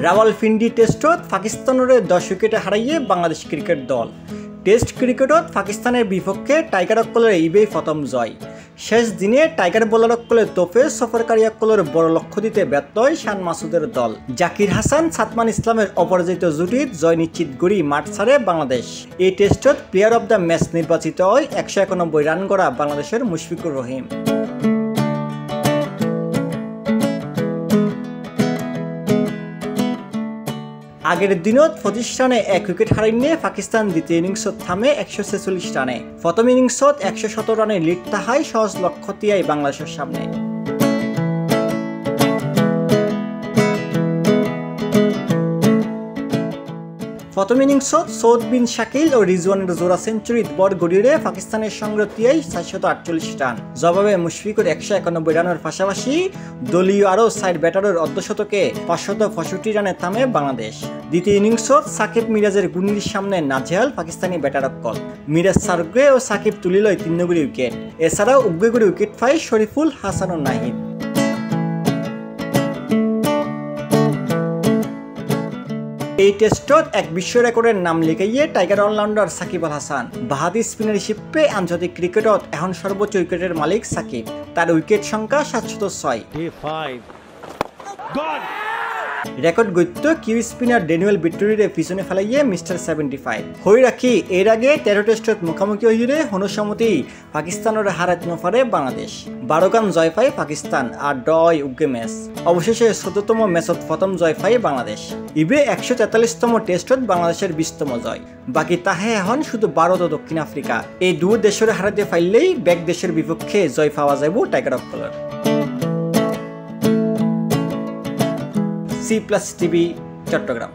রাওয়ালপিন্ডি টেস্টত পাকিস্তানরে 10 উইকেটে হারাইয়ে বাংলাদেশ ক্রিকেট দল। টেস্ট ক্রিকেটত পাকিস্তানের বিপক্ষে টাইগারসকলের ইবেই প্রথম জয়। শেষ দিনে টাইগার বোলারসকলের তোপে সফরকারীসকলের বড় লক্ষ্য দিতে ব্যর্থ হয় শান মাসুদের দল। জাকির হাসান সাদমান ইসলামের অপরাজিত জুটিত জয় নিশ্চিত করি মাঠ ছাড়ে বাংলাদেশ। এই টেস্টত প্লেয়ার অব দ্য ম্যাচ নির্বাচিত হয় 191 রান করা বাংলাদেশের মুশফিকুর রহিম। আগের দিনত 25 রানে 1 উইকেট হারাইয়ে পাকিস্তান দ্বিতীয় ইনিংসত থামে 146 রানে। প্রথম ইনিংসত 117 রানে লিড তাহাই সহজ লক্ষ্য তিয়াই বাংলাদেশের সামনে। প্রথম ইনিংসত সৌদ বিন শাকিল ও রিজওয়ানের জোড়া সেঞ্চুরিত বড় গড়িয়ে পাকিস্তানের সংগ্রহ তিয়াই 448 রান। জবাবে মুশফিকুর 191 রানের পাশাপাশি দলীয় আরও 4 ব্যাটারের অর্ধশতকে 565 রানে থামে বাংলাদেশ। দ্বিতীয় ইনিংসত সাকিব মিরাজের গুনির সামনে নাজেহাল পাকিস্তানি ব্যাটারসকল। মিরাজ সারগে ও সাকিব তুলি লয় 3 নম্বর উইকেট। এছাড়াও উগ্রে করে উইকেট পায় শরীফুল হাসান ও নাহিদ। এই টেস্টত এক বিশ্ব রেকর্ডের নাম লিখাইয়ে tiger allrounder Shakib Al Hasan. বাহাদি spinner হিসেবে আন্তর্জাতিক ক্রিকেটত এখন সর্বোচ্চ উইকেটের মালিক সাকিব। তার উইকেট সংখ্যা 706। রেকর্ড গত্য কিউ স্পিনার ড্যানিয়েল ভিক্টোরিয়ার পিছনে ফেলাইয়ে মিস্টার 75। হই রাখি এর আগে 13 টেস্টত মুখোমুখি হইলে হনুসমতি পাকিস্তানের হারাত নফারে বাংলাদেশ। 12 রান জয় পায় পাকিস্তান আর ডয় উগ্রে ম্যাচ। অবশেষে 14তম ম্যাচত প্রথম জয় পায় বাংলাদেশ। ইবে 143তম টেস্টত বাংলাদেশের 20তম জয়। বাকি তাহে এখন শুধু ভারত ও দক্ষিণ আফ্রিকা। এই দুই দেশের হারাতে ফাইলেই ব্যাক দেশের বিপক্ষে জয় পাওয়া যাব টাইগারসকলের। C+ TV Chittagong.